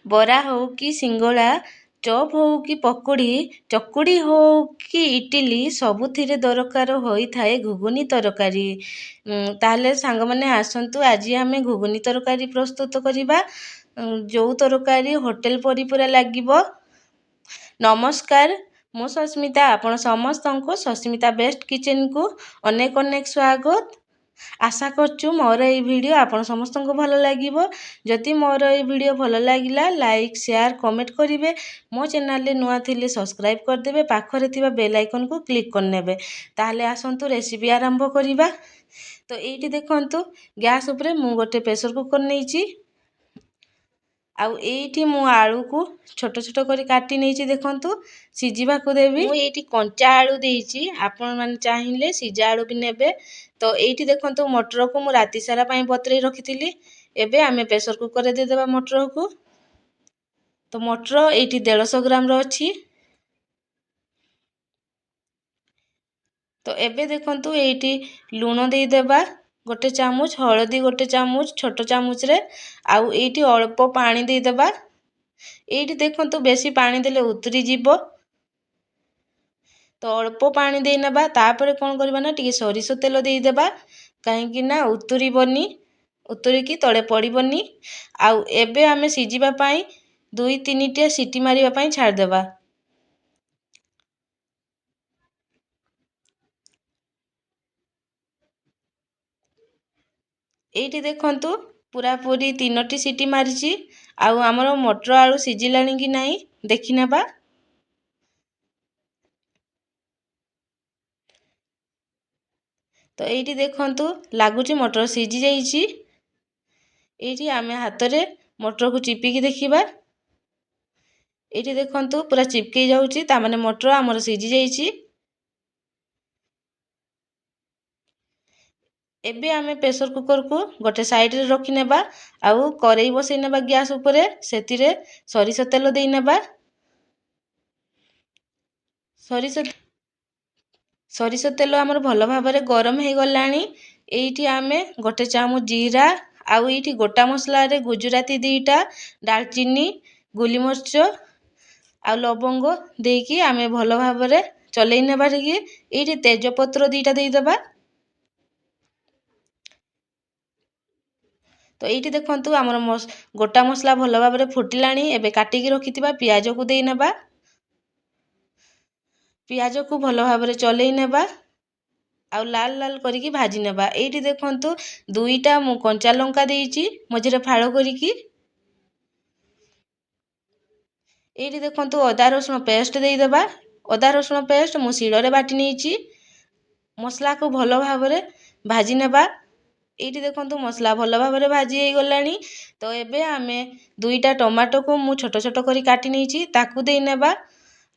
ବରା ହଉ କି ସିଙ୍ଗଡ଼ା, ଚପ୍ ହଉ କି ପକୁଡ଼ି, ଚକୁଡ଼ି ହଉ କି ଇଟିଲି, ସବୁଥିରେ ଦରକାର ହୋଇଥାଏ ଘୁଗୁନି ତରକାରୀ। ତାହେଲେ ସାଙ୍ଗମାନେ ଆସନ୍ତୁ, ଆଜି ଆମେ ଘୁଗୁନି ତରକାରୀ ପ୍ରସ୍ତୁତ କରିବା, ଯେଉଁ ତରକାରୀ ହୋଟେଲ ପରି ପୁରା ଲାଗିବ। ନମସ୍କାର, ମୁଁ ସସ୍ମିତା। ଆପଣ ସମସ୍ତଙ୍କୁ ସସ୍ମିତା ବେଷ୍ଟ କିଚେନକୁ ଅନେକ ଅନେକ ସ୍ୱାଗତ। ଆଶା କରୁଛୁ ମୋର এই ଭିଡ଼ିଓ ଆପଣ ସମସ୍ତଙ୍କୁ ଭଲ ଲାଗିବ। ଯଦି ମୋର এই ଭିଡ଼ିଓ ଭଲ ଲାଗିଲା, ଲାଇକ୍ ସେୟାର କମେଣ୍ଟ କରିବେ। ମୋ ଚ୍ୟାନେଲରେ ନୂଆ ଥିଲେ ସବସ୍କ୍ରାଇବ୍ କରିଦେବେ, ପାଖରେ ଥିବା ବେଲ୍ ଆଇକନକୁ କ୍ଲିକ୍ କରିନେବେ। ତାହେଲେ ଆସନ୍ତୁ ରେସିପି ଆରମ୍ଭ କରିବା। ତ ଏଇଠି ଦେଖନ୍ତୁ, ଗ୍ୟାସ୍ ଉପରେ ମୁଁ ଗୋଟେ ପ୍ରେସର କୁକର ନେଇଛି। ଆଉ ଏଇଠି ମୁଁ ଆଳୁକୁ ଛୋଟ ଛୋଟ କରି କାଟି ନେଇଛି। ଦେଖନ୍ତୁ, ସିଝିବାକୁ ଦେବି। ମୁଁ ଏଇଠି କଞ୍ଚା ଆଳୁ ଦେଇଛି, ଆପଣମାନେ ଚାହିଁଲେ ସିଝା ଆଳୁ ବି ନେବେ। ତ ଏଇଠି ଦେଖନ୍ତୁ, ମଟରକୁ ମୁଁ ରାତି ସାରା ପାଇଁ ବତୁରେଇ ରଖିଥିଲି। ଏବେ ଆମେ ପ୍ରେସର କୁକରରେ ଦେଇଦେବା ମଟରକୁ। ତ ମଟର ଏଇଠି 150 ଗ୍ରାମର ଅଛି। ତ ଏବେ ଦେଖନ୍ତୁ, ଏଇଠି ଲୁଣ ଦେଇଦେବା 1 ଚାମଚ, ହଳଦୀ 1 ଚାମଚ ଛୋଟ ଚାମଚରେ, ଆଉ ଏଇଠି ଅଳ୍ପ ପାଣି ଦେଇଦେବା। ଏଇଠି ଦେଖନ୍ତୁ, ବେଶୀ ପାଣି ଦେଲେ ଉତୁରି ଯିବ, ତ ଅଳ୍ପ ପାଣି ଦେଇନେବା। ତାପରେ କ'ଣ କରିବା ନା, ଟିକେ ସୋରିଷ ତେଲ ଦେଇଦେବା, କାହିଁକି ନା ଉତୁରିବନି, ଉତୁରିକି ତଳେ ପଡ଼ିବନି। ଆଉ ଏବେ ଆମେ ସିଝିବା ପାଇଁ 2-3ଟି ସିଟି ମାରିବା ପାଇଁ ଛାଡ଼ିଦେବା। ଏଇଠି ଦେଖନ୍ତୁ, ପୁରାପୁରି 3ଟି ସିଟି ମାରିଛି। ଆଉ ଆମର ମଟର ଆଳୁ ସିଝିଲାଣି କି ନାହିଁ ଦେଖିନେବା। ତ ଏଇଠି ଦେଖନ୍ତୁ, ଲାଗୁଛି ମଟର ସିଝି ଯାଇଛି। ଏଇଠି ଆମେ ହାତରେ ମଟରକୁ ଚିପିକି ଦେଖିବା। ଏଇଠି ଦେଖନ୍ତୁ, ପୁରା ଚିପକେଇ ଯାଉଛି, ତାମାନେ ମଟର ଆମର ସିଝି ଯାଇଛି। ଏବେ ଆମେ ପ୍ରେସର କୁକରକୁ ଗୋଟେ ସାଇଡ଼ରେ ରଖିନେବା। ଆଉ କରେଇ ବସେଇ ନେବା ଗ୍ୟାସ୍ ଉପରେ। ସେଥିରେ ସରିଷ ତେଲ ଦେଇନେବା। ସରିଷ ତେଲ ଆମର ଭଲ ଭାବରେ ଗରମ ହେଇଗଲାଣି। ଏଇଠି ଆମେ 1 ଚାମଚ ଜିରା, ଆଉ ଏଇଠି ଗୋଟା ମସଲାରେ ଗୁଜୁରାତି 2ଟା, ଡାଲଚିନି, ଗୋଲମରିଚ ଆଉ ଲବଙ୍ଗ ଦେଇକି ଆମେ ଭଲ ଭାବରେ ଚଲେଇ ନେବା ଟିକେ। ଏଇଠି ତେଜପତ୍ର 2ଟା ଦେଇଦେବା। ତ ଏଇଠି ଦେଖନ୍ତୁ, ଆମର ଗୋଟା ମସଲା ଭଲ ଭାବରେ ଫୁଟିଲାଣି। ଏବେ କାଟିକି ରଖିଥିବା ପିଆଜକୁ ଦେଇନେବା। ପିଆଜକୁ ଭଲ ଭାବରେ ଚଲେଇ ନେବା, ଆଉ ଲାଲ ଲାଲ କରିକି ଭାଜି ନେବା। ଏଇଠି ଦେଖନ୍ତୁ, 2ଟା ମୁଁ କଞ୍ଚା ଲଙ୍କା ଦେଇଛି ମଝିରେ ଫାଳ କରିକି। ଏଇଠି ଦେଖନ୍ତୁ, ଅଦା ରସୁଣ ପେଷ୍ଟ ଦେଇଦେବା। ଅଦା ରସୁଣ ପେଷ୍ଟ ମୁଁ ଶିଳରେ ବାଟି ନେଇଛି। ମସଲାକୁ ଭଲ ଭାବରେ ଭାଜି ନେବା। ଏଇଠି ଦେଖନ୍ତୁ, ମସଲା ଭଲ ଭାବରେ ଭାଜି ହେଇଗଲାଣି। ତ ଏବେ ଆମେ 2ଟା ଟମାଟୋକୁ ମୁଁ ଛୋଟ ଛୋଟ କରି କାଟି ନେଇଛି, ତାକୁ ଦେଇନେବା।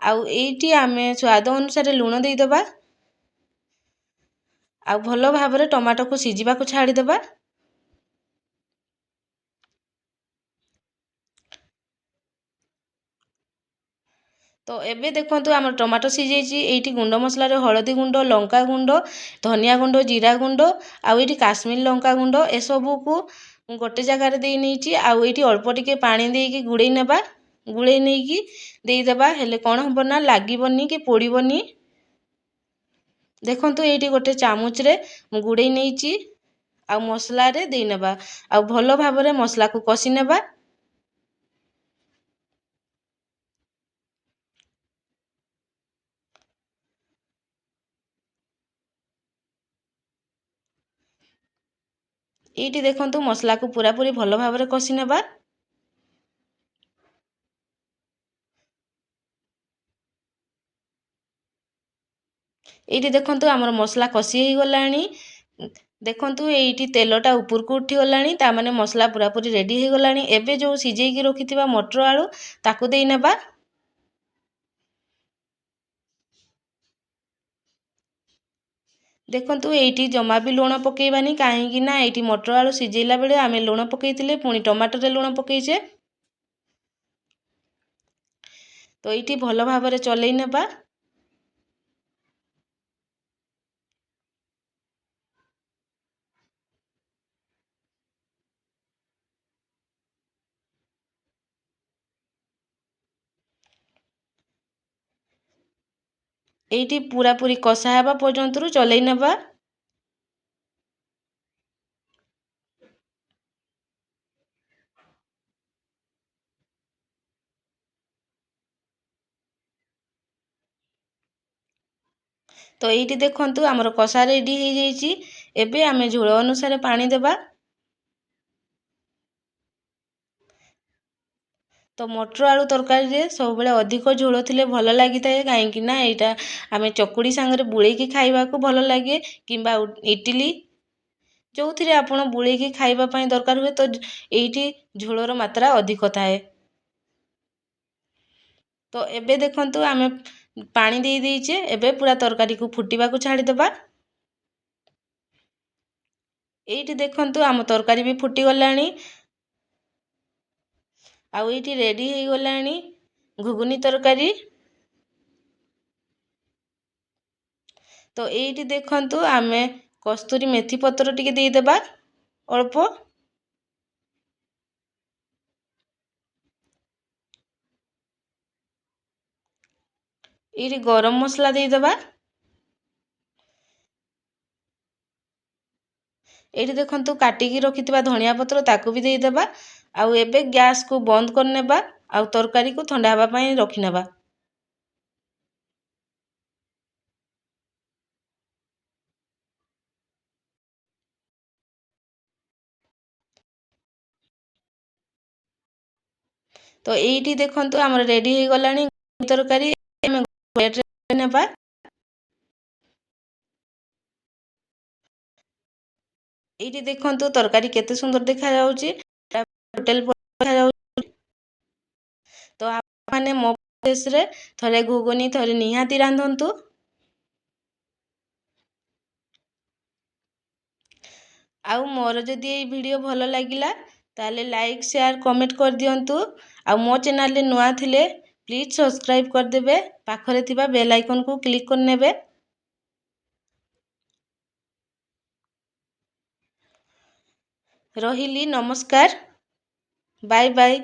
ଆଉ ଏଇଠି ଆମେ ସ୍ୱାଦ ଅନୁସାରେ ଲୁଣ ଦେଇଦେବା। ଆଉ ଭଲ ଭାବରେ ଟମାଟୋକୁ ସିଝିବାକୁ ଛାଡ଼ିଦେବା। ତ ଏବେ ଦେଖନ୍ତୁ, ଆମର ଟମାଟୋ ସିଝେଇଛି। ଏଇଠି ଗୁଣ୍ଡ ମସଲାରେ ହଳଦୀ ଗୁଣ୍ଡ, ଲଙ୍କା ଗୁଣ୍ଡ, ଧନିଆ ଗୁଣ୍ଡ, ଜିରା ଗୁଣ୍ଡ, ଆଉ ଏଇଠି କାଶ୍ମୀର ଲଙ୍କା ଗୁଣ୍ଡ, ଏସବୁକୁ ଗୋଟେ ଜାଗାରେ ଦେଇ ନେଇଛି। ଆଉ ଏଇଠି ଅଳ୍ପ ଟିକେ ପାଣି ଦେଇକି ଗୁଳେଇ ନେବା। ଗୁଳେଇ ନେଇକି ଦେଇଦେବା, ହେଲେ କ'ଣ ହେବ ନା, ଲାଗିବନି କି ପୋଡ଼ିବନି। ଦେଖନ୍ତୁ, ଏଇଠି 1 ଚାମଚରେ ମୁଁ ଗୁଳେଇ ନେଇଛି, ଆଉ ମସଲାରେ ଦେଇନେବା। ଆଉ ଭଲ ଭାବରେ ମସଲାକୁ କଷି ନେବା। ଏଇଠି ଦେଖନ୍ତୁ, ମସଲାକୁ ପୁରାପୁରି ଭଲ ଭାବରେ କଷି ନେବା। ଏଇଠି ଦେଖନ୍ତୁ, ଆମର ମସଲା କଷି ହେଇଗଲାଣି। ଦେଖନ୍ତୁ, ଏଇଠି ତେଲଟା ଉପରକୁ ଉଠିଗଲାଣି, ତାମାନେ ମସଲା ପୁରାପୁରି ରେଡ଼ି ହେଇଗଲାଣି। ଏବେ ଯେଉଁ ସିଝେଇକି ରଖିଥିବା ମଟର ଆଳୁ, ତାକୁ ଦେଇନେବା। ଦେଖନ୍ତୁ, ଏଇଠି ଜମା ବି ଲୁଣ ପକେଇବାନି, କାହିଁକି ନା ଏଇଠି ମଟର ଆଳୁ ସିଝେଇଲା ବେଳେ ଆମେ ଲୁଣ ପକେଇଥିଲେ, ପୁଣି ଟମାଟୋରେ ଲୁଣ ପକେଇଛେ। ତ ଏଇଠି ଭଲ ଭାବରେ ଚଲେଇ ନେବା। ଏଇଠି ପୁରାପୁରି କଷା ହେବା ପର୍ଯ୍ୟନ୍ତରୁ ଚଲେଇ ନେବା। ତ ଏଇଠି ଦେଖନ୍ତୁ ଆମର କଷା ରେଡ଼ି ହେଇଯାଇଛି। ଏବେ ଆମେ ଝୋଳ ଅନୁସାରେ ପାଣି ଦେବା। ତ ମଟର ଆଳୁ ତରକାରୀରେ ସବୁବେଳେ ଅଧିକ ଝୋଳ ଥିଲେ ଭଲ ଲାଗିଥାଏ, କାହିଁକି ନା ଏଇଟା ଆମେ ଚକୁଡ଼ି ସାଙ୍ଗରେ ବୁଳେଇକି ଖାଇବାକୁ ଭଲ ଲାଗେ, କିମ୍ବା ଇଟିଲି ଯେଉଁଥିରେ ଆପଣ ବୁଳେଇକି ଖାଇବା ପାଇଁ ଦରକାର ହୁଏ। ତ ଏଇଠି ଝୋଳର ମାତ୍ରା ଅଧିକ ଥାଏ। ତ ଏବେ ଦେଖନ୍ତୁ ଆମେ ପାଣି ଦେଇ ଦେଇଛେ, ଏବେ ପୁରା ତରକାରୀକୁ ଫୁଟିବାକୁ ଛାଡ଼ିଦେବା। ଏଇଠି ଦେଖନ୍ତୁ ଆମ ତରକାରୀ ବି ଫୁଟିଗଲାଣି, ଆଉ ଏଇଠି ରେଡ଼ି ହେଇଗଲାଣି ଘୁଗୁନି ତରକାରୀ। ତ ଏଇଠି ଦେଖନ୍ତୁ ଆମେ କସ୍ତୁରୀ ମେଥି ପତ୍ର ଟିକେ ଦେଇଦେବା ଅଳ୍ପ। ଏଇଠି ଗରମ ମସଲା ଦେଇଦେବା। ଏଇଠି ଦେଖନ୍ତୁ କାଟିକି ରଖିଥିବା ଧନିଆ ପତ୍ର ତାକୁ ବି ଦେଇଦେବା। ଆଉ ଏବେ ଗ୍ୟାସକୁ ବନ୍ଦ କରିନେବା, ଆଉ ତରକାରୀକୁ ଥଣ୍ଡା ହେବା ପାଇଁ ରଖିନେବା। ତ ଏଇଠି ଦେଖନ୍ତୁ ଆମର ରେଡ଼ି ହେଇଗଲାଣି ତରକାରୀ। ଆମେ ପ୍ଲେଟ୍ରେ ନେବା। ଏଇଠି ଦେଖନ୍ତୁ ତରକାରୀ କେତେ ସୁନ୍ଦର ଦେଖାଯାଉଛି। ହୋଟେଲ ଦେଖାଯାଉଛି। ତ ଆପଣମାନେ ମୋ ପ୍ରୋସେସରେ ଥରେ ଘୁଗୁନି ଥରେ ନିହାତି ରାନ୍ଧନ୍ତୁ। ଆଉ ମୋର ଯଦି ଏଇ ଭିଡ଼ିଓ ଭଲ ଲାଗିଲା ତାହେଲେ ଲାଇକ୍ ସେୟାର କମେଣ୍ଟ କରିଦିଅନ୍ତୁ। ଆଉ ମୋ ଚ୍ୟାନେଲରେ ନୂଆ ଥିଲେ ପ୍ଲିଜ୍ ସବସ୍କ୍ରାଇବ୍ କରିଦେବେ। ପାଖରେ ଥିବା ବେଲ୍ ଆଇକନ୍କୁ କ୍ଲିକ୍ କରିନେବେ। ରହିଲି, ନମସ୍କାର, ବାଏ ବାଏ।